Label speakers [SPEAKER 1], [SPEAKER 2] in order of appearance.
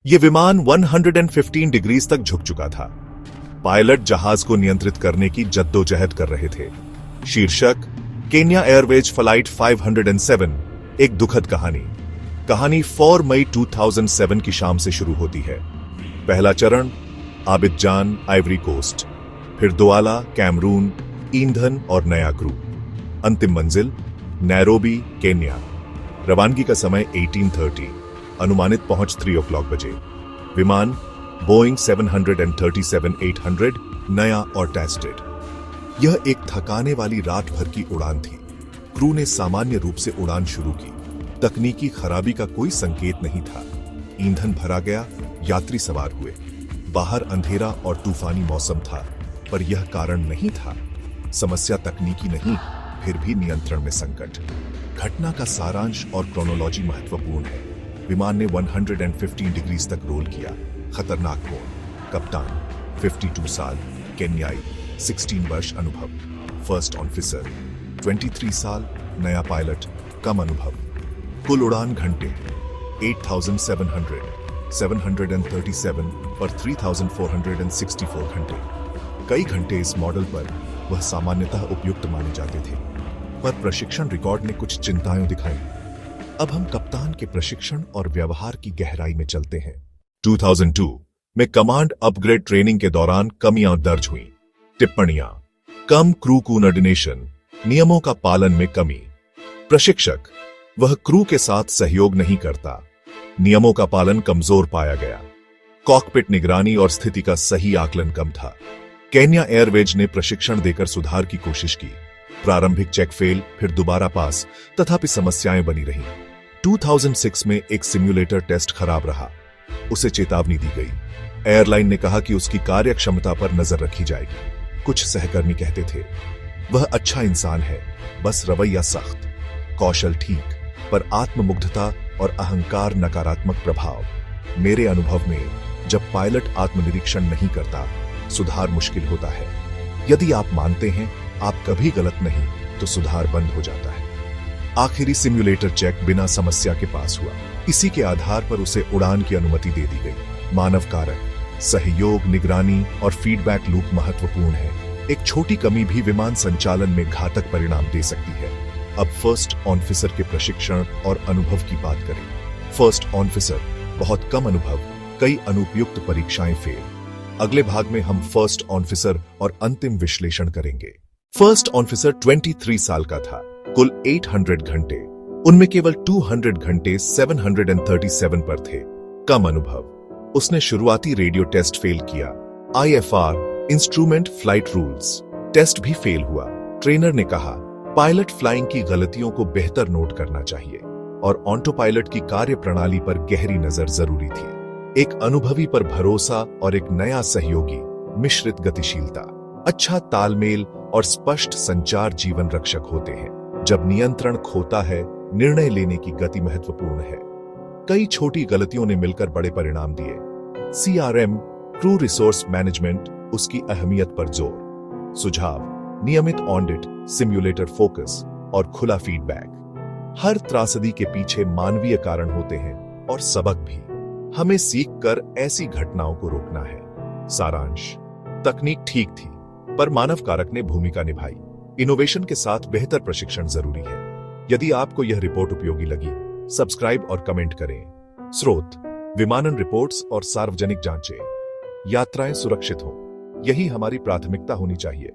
[SPEAKER 1] ये विमान 115 डिग्रीज तक झुक चुका था। पायलट जहाज को नियंत्रित करने की जद्दोजहद कर रहे थे। शीर्षक केन्या एयरवेज फ्लाइट 507, एक दुखद कहानी 4 मई 2007 की शाम से शुरू होती है। पहला चरण आबिदजान, आइवरी कोस्ट, फिर दुआला, कैमरून, ईंधन और नया क्रू। अंतिम मंजिल नैरोबी, केन्या। रवानगी का समय 1830, अनुमानित पहुंच 3 o'clock बजे। विमान बोइंग 737-800, नया और टेस्टेड। यह एक थकाने वाली रात भर की उड़ान थी। क्रू ने सामान्य रूप से उड़ान शुरू की। तकनीकी खराबी का कोई संकेत नहीं था। ईंधन भरा गया, यात्री सवार हुए। बाहर अंधेरा और तूफानी मौसम था, पर यह कारण नहीं था। समस्या तकनीकी नहीं, फिर भी नियंत्रण में संकट। घटना का सारांश और क्रोनोलॉजी महत्वपूर्ण है। विमान ने 115 डिग्रीज तक रोल किया। खतरनाक कोण। कप्तान 52 साल, केन्याई, 16 वर्ष अनुभव। फर्स्ट ऑफिसर 23 साल, नया पायलट, कम अनुभव। कुल उड़ान घंटे 8,700, 737 और 3,464 घंटे। कई घंटे इस मॉडल पर वह सामान्यतः उपयुक्त माने जाते थे, पर प्रशिक्षण रिकॉर्ड ने कुछ चिंताएं दिखाई। अब हम कप्तान के प्रशिक्षण और व्यवहार की गहराई में चलते हैं। 2002 में कमांड अपग्रेड ट्रेनिंग के दौरान कमियां दर्ज हुई। टिप्पणियां: कम क्रू कोऑर्डिनेशन, नियमों का पालन में कमी। प्रशिक्षक: वह क्रू के साथ सहयोग नहीं करता। नियमों का पालन कमजोर पाया गया। कॉकपिट निगरानी और स्थिति का सही आकलन कम था। केन्या एयरवेज ने प्रशिक्षण देकर सुधार की कोशिश की। प्रारंभिक चेक फेल, फिर दोबारा पास, तथापि समस्याएं बनी रहीं। 2006 में एक सिम्युलेटर टेस्ट खराब रहा। उसे चेतावनी दी गई। एयरलाइन ने कहा कि उसकी कार्य क्षमता पर नजर रखी जाएगी। कुछ सहकर्मी कहते थे, वह अच्छा इंसान है, बस रवैया सख्त। कौशल ठीक, पर आत्ममुग्धता और अहंकार नकारात्मक प्रभाव। मेरे अनुभव में जब पायलट आत्मनिरीक्षण नहीं करता, सुधार मुश्किल होता है। यदि आप मानते हैं आप कभी गलत नहीं, तो सुधार बंद हो जाता है। आखिरी सिम्युलेटर चेक बिना समस्या के पास हुआ। इसी के आधार पर उसे उड़ान की अनुमति दे दी गई। मानव कारक, सहयोग, निगरानी और फीडबैक लूप महत्वपूर्ण है। एक छोटी कमी भी विमान संचालन में घातक परिणाम दे सकती है। अब फर्स्ट ऑफिसर के प्रशिक्षण और अनुभव की बात करें। फर्स्ट ऑफिसर बहुत कम अनुभव, कई अनुपयुक्त परीक्षाएं फेल। अगले भाग में हम फर्स्ट ऑफिसर और अंतिम विश्लेषण करेंगे। फर्स्ट ऑफिसर 23 साल का था। कुल 800 घंटे, उनमें केवल 200 घंटे 737 पर थे। कम अनुभव। उसने शुरुआती रेडियो टेस्ट फेल किया। IFR, instrument flight rules, test भी फेल हुआ। ट्रेनर ने कहा, पायलट फ्लाइंग की गलतियों को बेहतर नोट करना चाहिए और ऑटो पायलट की कार्य प्रणाली पर गहरी नजर जरूरी थी। एक अनुभवी पर भरोसा और एक नया सहयोगी, मिश्रित गतिशीलता, अच्छा तालमेल और स्पष्ट संचार जीवन रक्षक होते हैं। जब नियंत्रण खोता है, निर्णय लेने की गति महत्वपूर्ण है। कई छोटी गलतियों ने मिलकर बड़े परिणाम दिए। CRM, क्रू रिसोर्स मैनेजमेंट, उसकी अहमियत पर जोर। सुझाव: नियमित ऑडिट, सिम्युलेटर फोकस और खुला फीडबैक। हर त्रासदी के पीछे मानवीय कारण होते हैं और सबक भी। हमें सीखकर ऐसी घटनाओं को रोकना है। सारांश: तकनीक ठीक थी, पर मानव कारक ने भूमिका निभाई। इनोवेशन के साथ बेहतर प्रशिक्षण जरूरी है। यदि आपको यह रिपोर्ट उपयोगी लगी, सब्सक्राइब और कमेंट करें। स्रोत: विमानन रिपोर्ट्स और सार्वजनिक जांचें। यात्राएं सुरक्षित हो, यही हमारी प्राथमिकता होनी चाहिए।